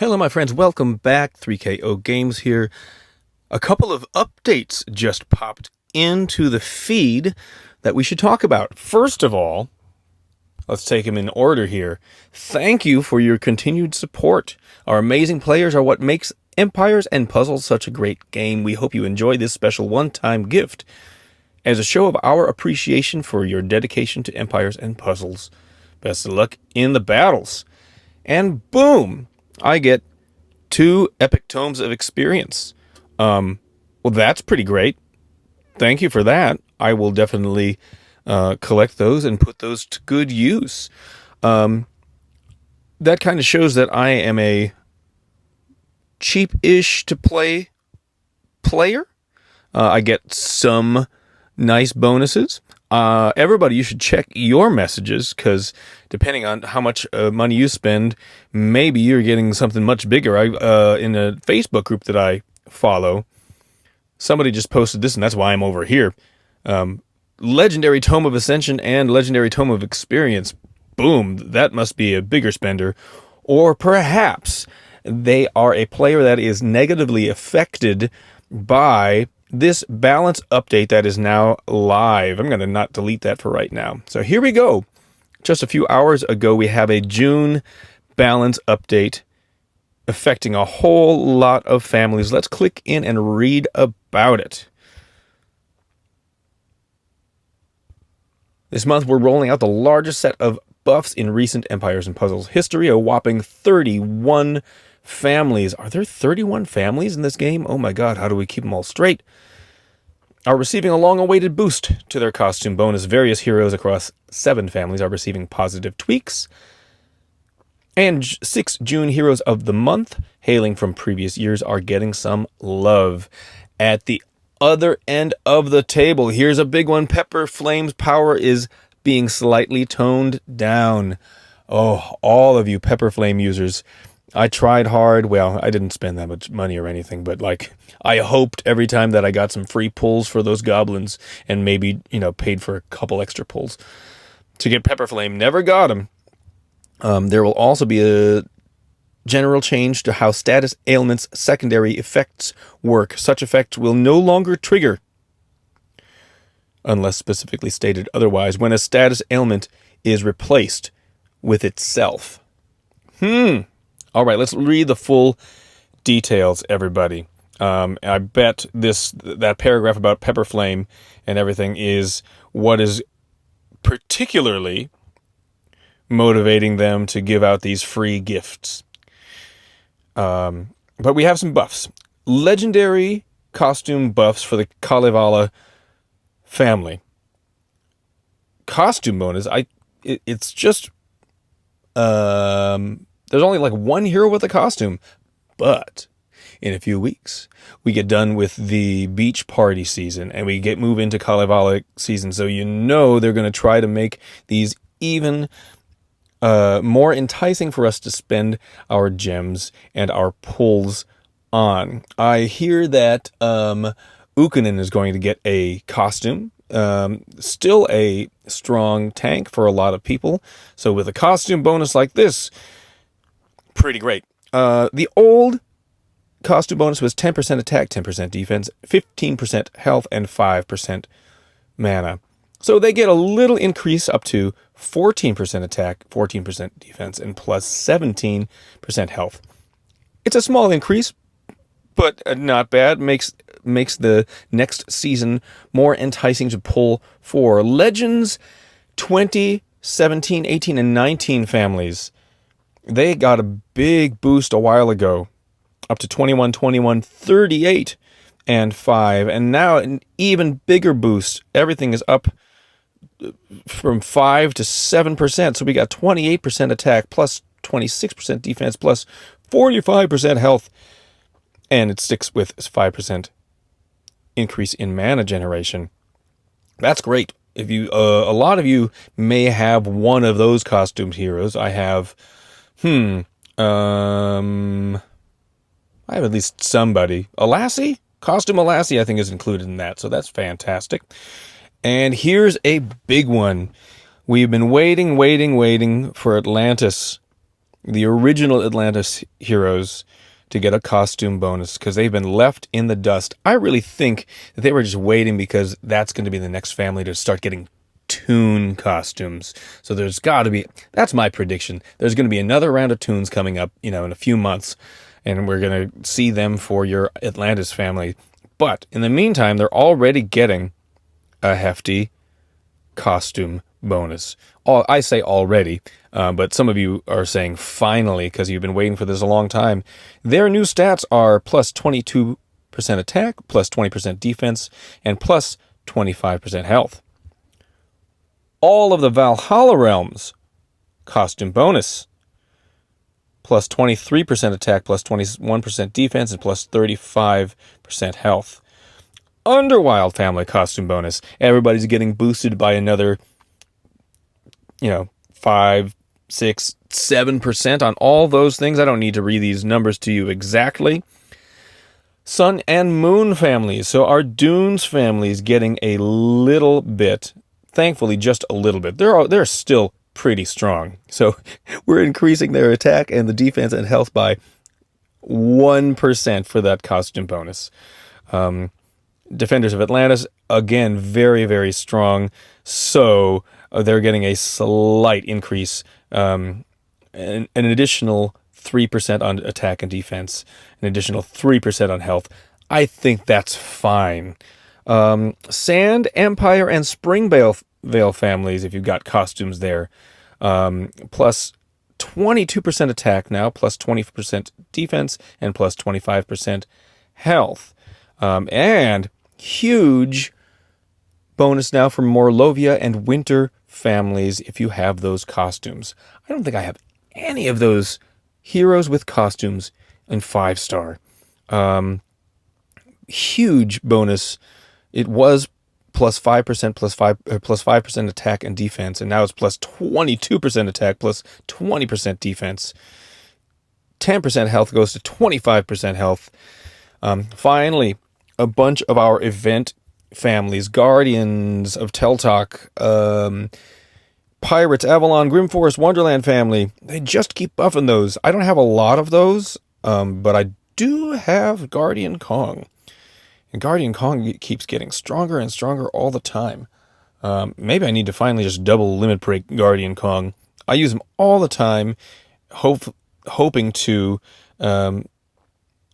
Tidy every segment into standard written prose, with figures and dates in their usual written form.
Hello, my friends. Welcome back. 3KO Games here. A couple of updates just popped into the feed that we should talk about. First of all, let's take them in order here. Thank you for your continued support. Our amazing players are what makes Empires and Puzzles such a great game. We hope you enjoy this special one-time gift as a show of our appreciation for your dedication to Empires and Puzzles. Best of luck in the battles. And boom! I get 2 epic tomes of experience. Well, that's pretty great. Thank you for that. I will definitely collect those and put those to good use. That kind of shows that I am a cheap-ish to play player. I get some nice bonuses. Everybody, you should check your messages, because depending on how much money you spend, maybe you're getting something much bigger. In a Facebook group that I follow, somebody just posted this, and that's why I'm over here. Legendary Tome of Ascension and Legendary Tome of Experience. Boom, that must be a bigger spender. Or perhaps they are a player that is negatively affected by this balance update that is now live. I'm going to not delete that for right now. So here we go. Just a few hours ago, we have a June balance update affecting a whole lot of families. Let's click in and read about it. This month, we're rolling out the largest set of buffs in recent Empires and Puzzles history, a whopping 31 families. Are there 31 families in this game? Oh my god, how do we keep them all straight? Are receiving a long-awaited boost to their costume bonus. Various heroes across 7 families are receiving positive tweaks. And 6 June heroes of the month, hailing from previous years, are getting some love. At the other end of the table, here's a big one. Pepperflame's power is being slightly toned down. Oh, all of you Pepperflame users, I tried hard. Well, I didn't spend that much money or anything, but I hoped every time that I got some free pulls for those goblins and maybe, paid for a couple extra pulls to get Pepperflame. Never got them. There will also be a general change to how status ailments secondary effects work. Such effects will no longer trigger, unless specifically stated otherwise, when a status ailment is replaced with itself. All right, let's read the full details, everybody. I bet that paragraph about Pepperflame and everything is what is particularly motivating them to give out these free gifts. But we have some buffs. Legendary costume buffs for the Kalevala family. Costume bonus, it's just... there's only one hero with a costume, but in a few weeks, we get done with the beach party season and we move into Kalevala season. So they're going to try to make these even more enticing for us to spend our gems and our pulls on. I hear that Ukkonen is going to get a costume. Still a strong tank for a lot of people. So with a costume bonus like this, pretty great. The old costume bonus was 10% attack, 10% defense, 15% health, and 5% mana. So they get a little increase up to 14% attack, 14% defense, and plus 17% health. It's a small increase, but not bad. Makes the next season more enticing to pull for. Legends 20, 17, 18, and 19 families. They got a big boost a while ago, up to 21, 21, 38, and 5. And now an even bigger boost. Everything is up from 5 to 7%. So we got 28% attack, plus 26% defense, plus 45% health. And it sticks with 5% increase in mana generation. That's great. If you, a lot of you may have one of those costumed heroes. I have... I have at least somebody. A lassie? Costume a lassie, I think, is included in that, so that's fantastic. And here's a big one. We've been waiting for Atlantis the original Atlantis heroes to get a costume bonus because they've been left in the dust. I really think that they were just waiting because that's going to be the next family to start getting Toon costumes. So there's got to be, that's my prediction. There's going to be another round of Toons coming up, in a few months, and we're going to see them for your Atlantis family. But in the meantime, they're already getting a hefty costume bonus. I say already, but some of you are saying finally because you've been waiting for this a long time. Their new stats are plus 22% attack, plus 20% defense, and plus 25% health. All of the Valhalla realms costume bonus, plus 23% attack, plus 21% defense, and plus 35% health. Underwild family costume bonus. Everybody's getting boosted by another, 5, 6, 7% on all those things. I don't need to read these numbers to you exactly. Sun and Moon families. So our Dunes family is getting a little bit, thankfully just a little bit. They're still pretty strong. So we're increasing their attack and the defense and health by 1% for that costume bonus. Defenders of Atlantis, again, very, very strong. So they're getting a slight increase, an additional 3% on attack and defense, an additional 3% on health. I think that's fine. Sand, Empire, and Springvale families, if you've got costumes there, plus 22% attack now, plus 20% defense, and plus 25% health. And huge bonus now for Morlovia and Winter families if you have those costumes. I don't think I have any of those heroes with costumes in 5-star. Huge bonus. It was plus 5% plus 5% attack and defense, and now it's plus 22% attack plus 20% defense. 10% health goes to 25% health. Finally, a bunch of our event families, Guardians of Teltok, Pirates, Avalon, Grimforest, Wonderland family, they just keep buffing those. I don't have a lot of those, but I do have Guardian Kong. And Guardian Kong keeps getting stronger and stronger all the time. Maybe I need to finally just double limit break Guardian Kong. I use him all the time, hoping to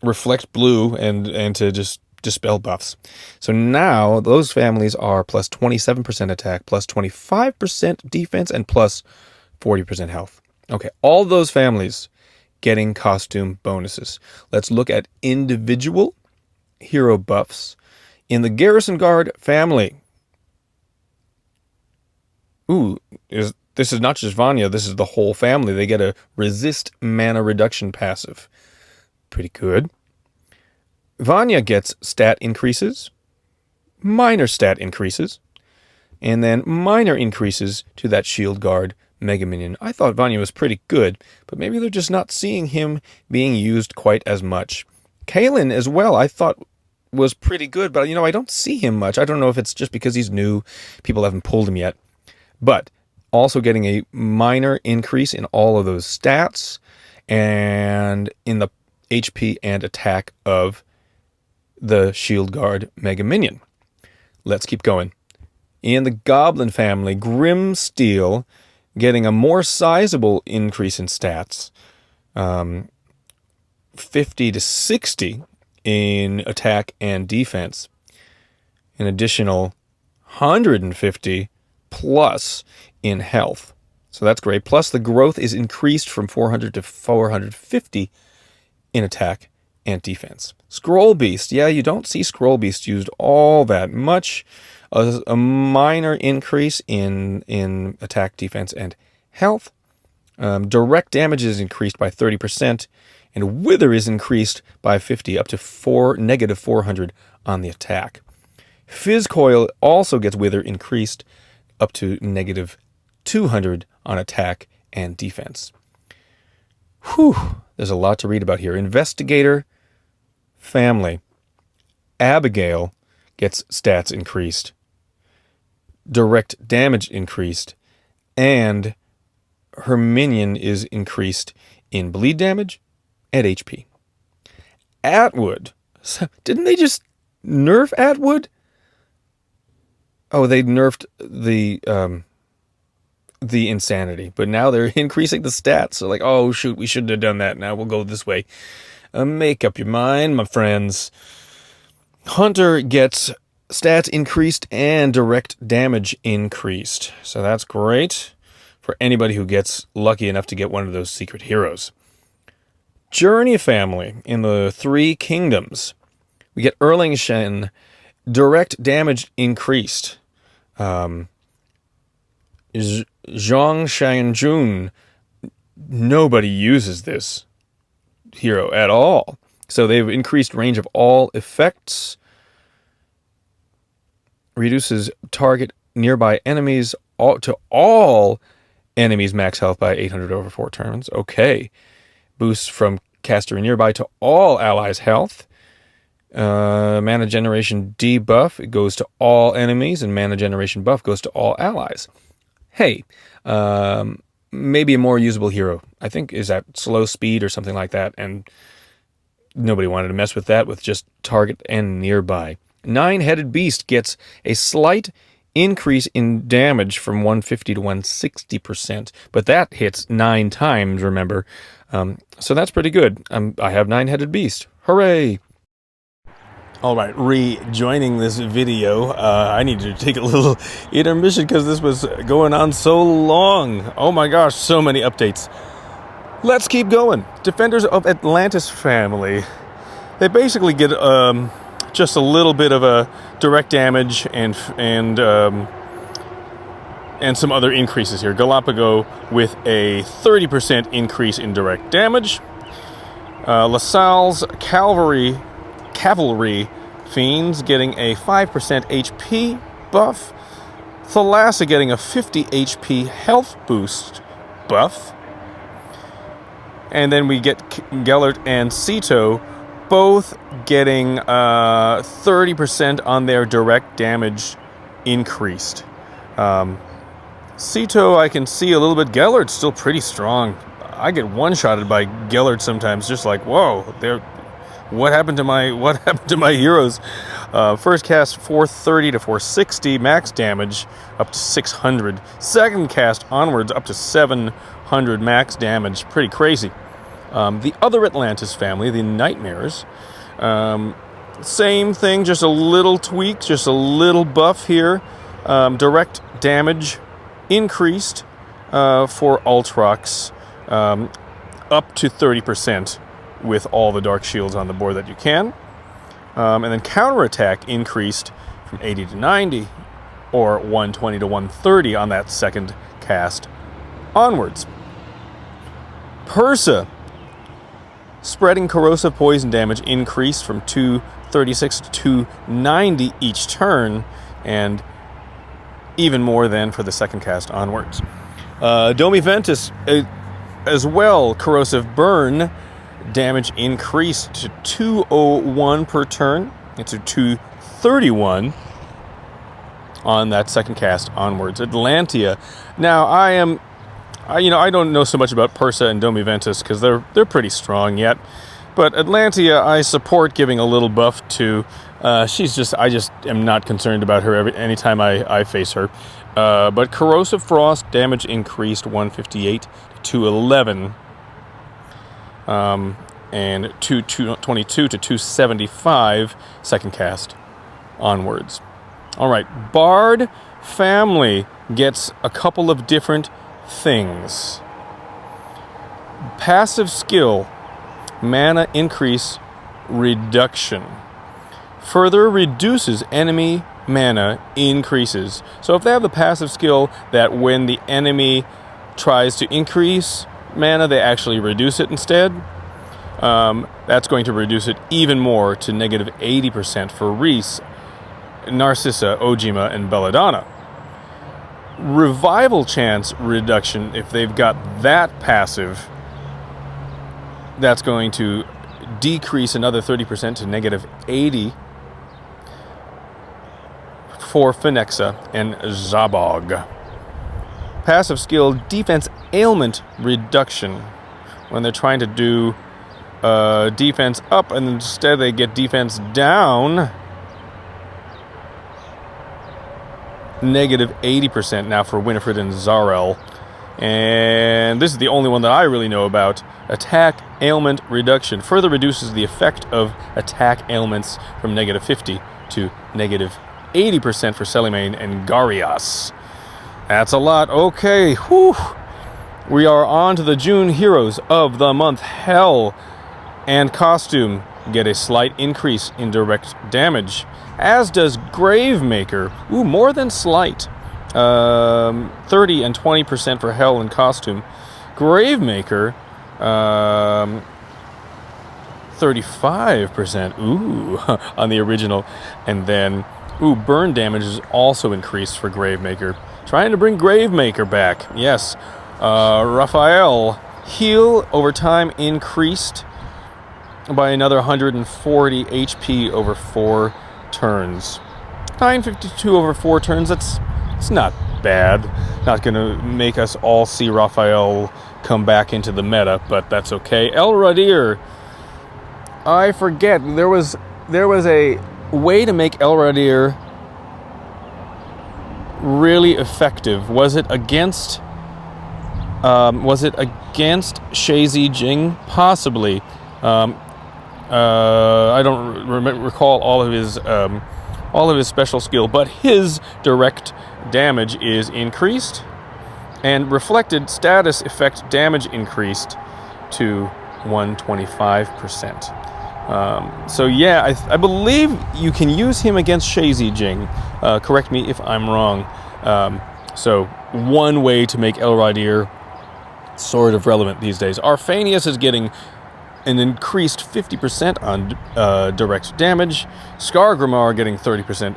reflect blue and to just dispel buffs. So now those families are plus 27% attack, plus 25% defense, and plus 40% health. Okay, all those families getting costume bonuses. Let's look at individual hero buffs in the Garrison Guard family. Ooh, this is not just Vanya, this is the whole family. They get a resist mana reduction passive. Pretty good. Vanya gets stat increases, minor stat increases, and then minor increases to that Shield Guard Mega Minion. I thought Vanya was pretty good, but maybe they're just not seeing him being used quite as much. Kalen as well, I thought was pretty good, but I don't see him much. I don't know if it's just because he's new, people haven't pulled him yet. But also getting a minor increase in all of those stats and in the HP and attack of the Shield Guard Mega Minion. Let's keep going. In the Goblin family, Grim Steel getting a more sizable increase in stats, 50 to 60 in attack and defense, an additional 150 plus in health. So that's great. Plus the growth is increased from 400 to 450 in attack and defense. Scroll Beast. Yeah, you don't see Scroll Beast used all that much. A minor increase in attack, defense, and health. Direct damage is increased by 30%, and Wither is increased by 50, up to negative 400 on the attack. Fizz Coil also gets Wither increased up to negative 200 on attack and defense. Whew, there's a lot to read about here. Investigator family. Abigail gets stats increased, direct damage increased, and her minion is increased in bleed damage and HP. Atwood. Didn't they just nerf Atwood? Oh, they nerfed the insanity, but now they're increasing the stats. So like, oh shoot, we shouldn't have done that. Now we'll go this way. Make up your mind, my friends. Hunter gets stats increased and direct damage increased. So that's great for anybody who gets lucky enough to get one of those secret heroes. Journey family in the Three Kingdoms. We get Erlingshen, direct damage increased. Zhang Shanjun, nobody uses this hero at all. So they've increased range of all effects. Reduces target nearby enemies to all enemies max health by 800 over 4 turns. Okay. Boosts from caster nearby to all allies' health. Mana generation debuff, it goes to all enemies, and mana generation buff goes to all allies. Hey, maybe a more usable hero. I think is at slow speed or something like that, and nobody wanted to mess with that with just target and nearby. Nine-Headed Beast gets a slight increase in damage from 150 to 160%, but that hits 9 times, remember. So that's pretty good. I have Nine-Headed Beast. Hooray! All right, rejoining this video, I need to take a little intermission because this was going on so long. Oh my gosh, so many updates. Let's keep going. Defenders of Atlantis family. They basically get just a little bit of a direct damage and some other increases here. Galapago with a 30% increase in direct damage. LaSalle's Cavalry Fiends getting a 5% HP buff. Thalassa getting a 50 HP health boost buff. And then we get Gellert and Sito both getting 30% on their direct damage increased. Sito, I can see a little bit. Gellert's still pretty strong. I get one-shotted by Gellert sometimes, just like, whoa, what happened to my heroes? First cast 430 to 460 max damage, up to 600. Second cast onwards up to 700 max damage. Pretty crazy. The other Atlantis family, the Nightmares, same thing, just a little tweak, just a little buff here. Direct damage increased for Ultrox up to 30% with all the dark shields on the board that you can. And then counterattack increased from 80 to 90 or 120 to 130 on that second cast onwards. Persa, spreading corrosive poison damage increased from 236 to 290 each turn, and even more than for the second cast onwards. Domi Ventus, as well, corrosive burn damage increased to 201 per turn, into 231 on that second cast onwards. Atlantia. Now, I don't know so much about Persa and Domi Ventus because they're pretty strong yet. But Atlantia, I support giving a little buff to. I just am not concerned about her anytime I face her. But Corrosive Frost damage increased 158 to 211. And 222 to 275 second cast onwards. All right, Bard family gets a couple of different things. Passive skill, mana increase reduction. Further reduces enemy mana increases. So if they have the passive skill that when the enemy tries to increase mana, they actually reduce it instead, that's going to reduce it even more to negative 80% for Reese, Narcissa, Ojima, and Belladonna. Revival chance reduction, if they've got that passive, that's going to decrease another 30% to negative 80 for Phoenixa and Zabog. Passive skill defense ailment reduction. when they're trying to do defense up, and instead they get defense down. Negative 80% now for Winifred and Zarel. And this is the only one that I really know about. Attack ailment reduction further reduces the effect of attack ailments from negative 50 to negative 80% for Selimane and Garias. That's a lot. Okay, whew. We are on to the June heroes of the month. Hell and Costume get a slight increase in direct damage, as does Gravemaker. Ooh, more than slight. 30 and 20% for Hell and Costume. Gravemaker, 35%. Ooh, on the original. And then, burn damage is also increased for Gravemaker. Trying to bring Gravemaker back. Yes. Raphael, heal over time increased by another 140 HP over 4 turns. 952 over 4 turns, it's not bad. Not going to make us all see Raphael come back into the meta, but that's okay. El Radir, I forget, there was a way to make El Radir really effective. Was it against Shazi Jing? Possibly. I don't recall all of his special skill, but his direct damage is increased, and reflected status effect damage increased to 125%. So yeah, I believe you can use him against Shazi Jing. Correct me if I'm wrong. So one way to make El Radir sort of relevant these days. Arphanius is getting an increased 50% on direct damage. Skargrimar getting 30%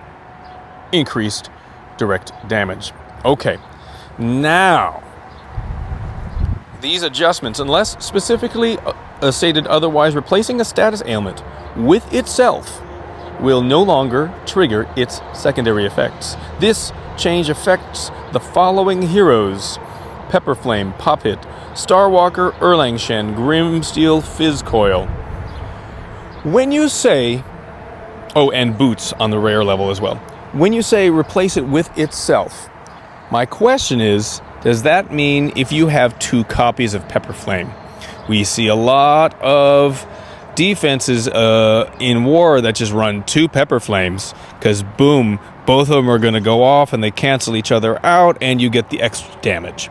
increased direct damage. Okay, now these adjustments, unless specifically stated otherwise, replacing a status ailment with itself will no longer trigger its secondary effects. This change affects the following heroes: Pepperflame, Pophit, Starwalker, Erlangshen, Grimsteel, Fizzcoil. When you say, and Boots on the rare level as well. When you say replace it with itself, my question is, does that mean if you have 2 copies of Pepperflame? We see a lot of defenses in war that just run 2 Pepperflames, because boom, both of them are going to go off and they cancel each other out and you get the extra damage.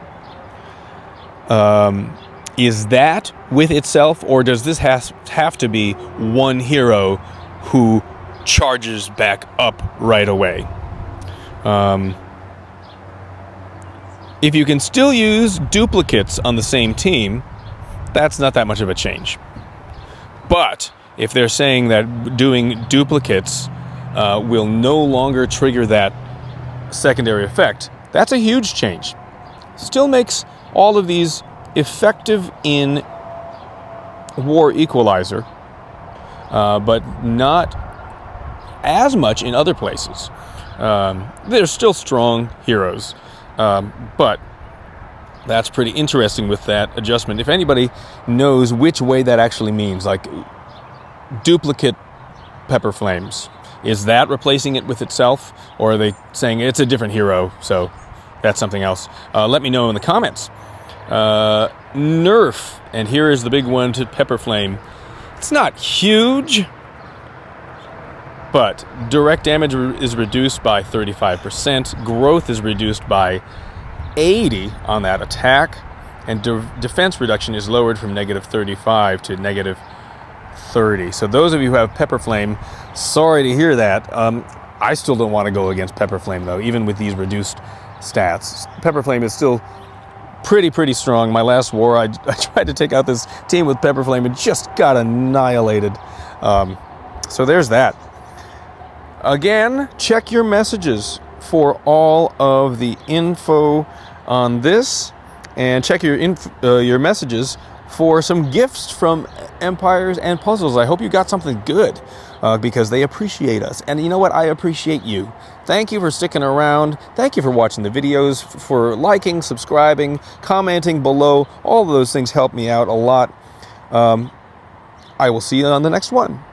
Is that with itself, or does this have to be one hero who charges back up right away? If you can still use duplicates on the same team, that's not that much of a change. But if they're saying that doing duplicates will no longer trigger that secondary effect, that's a huge change. Still makes all of these effective in War Equalizer, but not as much in other places. They're still strong heroes, but that's pretty interesting with that adjustment. If anybody knows which way that actually means, like duplicate Pepperflames, is that replacing it with itself, or are they saying it's a different hero, so that's something else? Let me know in the comments. Nerf, and here is the big one to Pepperflame. It's not huge, but direct damage is reduced by 35%, growth is reduced by 80 on that attack, and defense reduction is lowered from negative 35 to negative 30. So those of you who have Pepperflame, sorry to hear that. I still don't want to go against Pepperflame though, even with these reduced stats. Pepperflame is still pretty strong. My last war, I tried to take out this team with Pepperflame and just got annihilated. So there's that. Again, check your messages for all of the info on this, and check your messages for some gifts from empires, and puzzles. I hope you got something good, because they appreciate us. And you know what? I appreciate you. Thank you for sticking around. Thank you for watching the videos, for liking, subscribing, commenting below. All of those things help me out a lot. I will see you on the next one.